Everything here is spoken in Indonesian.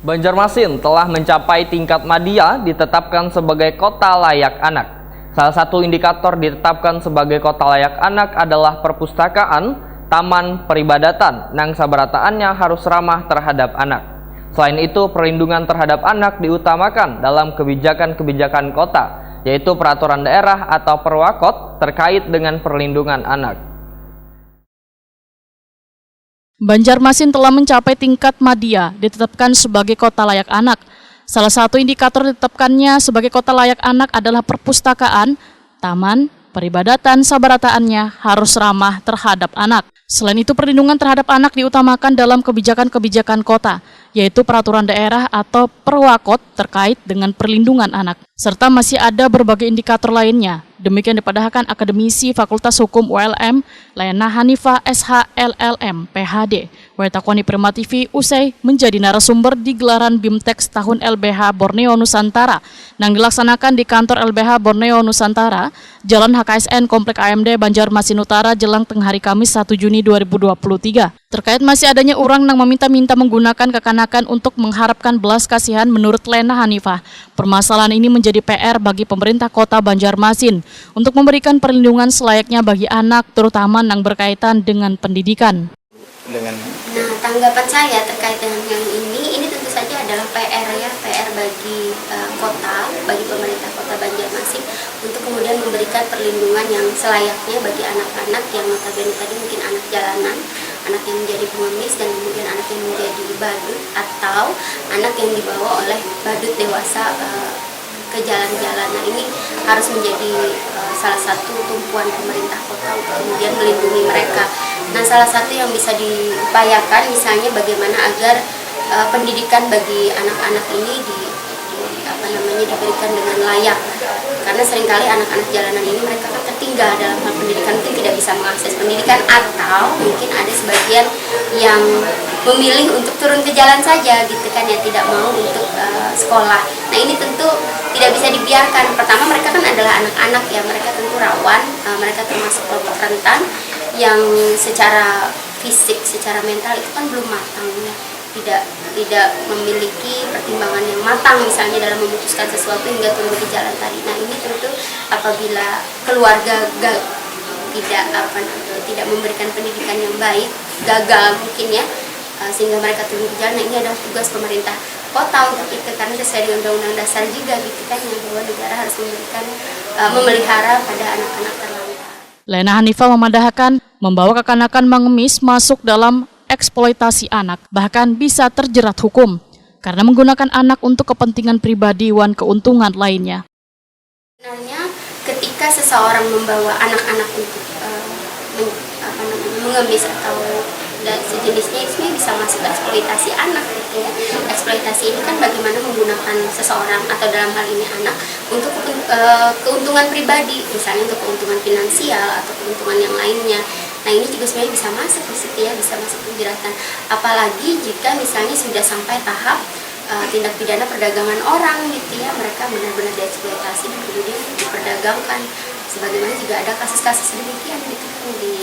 Banjarmasin telah mencapai tingkat madya ditetapkan sebagai kota layak anak. Salah satu indikator ditetapkan sebagai kota layak anak adalah perpustakaan, taman, peribadatan, nang sabarataannya harus ramah terhadap anak. Selain itu, perlindungan terhadap anak diutamakan dalam kebijakan-kebijakan kota, yaitu peraturan daerah atau perwakot terkait dengan perlindungan anak. Banjarmasin telah mencapai tingkat madya ditetapkan sebagai kota layak anak. Salah satu indikator ditetapkannya sebagai kota layak anak adalah perpustakaan, taman, peribadatan, sabarataannya harus ramah terhadap anak. Selain itu, perlindungan terhadap anak diutamakan dalam kebijakan-kebijakan kota, yaitu peraturan daerah atau perwakot terkait dengan perlindungan anak. Serta masih ada berbagai indikator lainnya. Demikian dipadahkan akademisi Fakultas Hukum ULM, Lena Hanifah SHLLM, PhD, Wetakwani Prima TV usai menjadi narasumber di gelaran BIMTEX tahun LBH Borneo Nusantara yang dilaksanakan di kantor LBH Borneo Nusantara, Jalan HKSN Komplek AMD Banjarmasin Utara jelang tengah hari Kamis 1 Juni 2023. Terkait masih adanya orang yang meminta-minta menggunakan kekanakan untuk mengharapkan belas kasihan menurut Lena Hanifah. Permasalahan ini menjadi PR bagi pemerintah kota Banjarmasin untuk memberikan perlindungan selayaknya bagi anak, terutama yang berkaitan dengan pendidikan. Nah, tanggapan saya terkait dengan yang ini tentu saja adalah PR PR bagi kota, bagi pemerintah kota Banjarmasin untuk kemudian memberikan perlindungan yang selayaknya bagi anak-anak yang notabene tadi mungkin anak jalanan, anak yang menjadi pengemis dan kemudian anak yang menjadi badut atau anak yang dibawa oleh badut dewasa ke jalan-jalan. Nah, ini harus menjadi salah satu tumpuan pemerintah kota untuk kemudian melindungi mereka. Nah, salah satu yang bisa diupayakan misalnya bagaimana agar pendidikan bagi anak-anak ini diberikan dengan layak. Karena seringkali anak-anak jalanan ini mereka tertinggal dalam hal pendidikan, mungkin tidak bisa mengakses pendidikan atau mungkin ada sebagian yang memilih untuk turun ke jalan saja gitu kan, ya tidak mau untuk sekolah. Nah, ini tentu tidak bisa dibiarkan. Pertama, mereka kan adalah anak-anak ya, mereka tentu rawan, mereka termasuk kelompok rentan yang secara fisik, secara mental itu kan belum matang ya. Tidak memiliki pertimbangan yang matang misalnya dalam memutuskan sesuatu hingga turun ke jalan tadi. Nah, ini tentu apabila keluarga tidak memberikan pendidikan yang baik, gagal mungkin ya, sehingga mereka turun ke jalan. Nah, ini adalah tugas pemerintah kota untuk itu, karena sesuai dengan Undang-Undang Dasar juga gitu kan, yang bahwa negara harus memberikan memelihara pada anak-anak terlantar. Lena Hanifah memadahkan membawa kekanakan mengemis masuk dalam eksploitasi anak, bahkan bisa terjerat hukum karena menggunakan anak untuk kepentingan pribadi dan keuntungan lainnya. Sebenarnya ketika seseorang membawa anak-anak untuk mengemis atau dan sejenisnya, itu bisa masuk eksploitasi anak gitu ya. Eksploitasi ini kan bagaimana menggunakan seseorang atau dalam hal ini anak untuk keuntungan pribadi, misalnya untuk keuntungan finansial atau keuntungan yang lainnya. Nah, ini juga sebenarnya bisa masuk di situ ya, bisa masuk penjeratan. Apalagi jika misalnya sudah sampai tahap tindak pidana perdagangan orang gitu ya, mereka benar-benar dieksploitasi dan kemudian diperdagangkan. Sebagaimana juga ada kasus-kasus demikian gitu kan di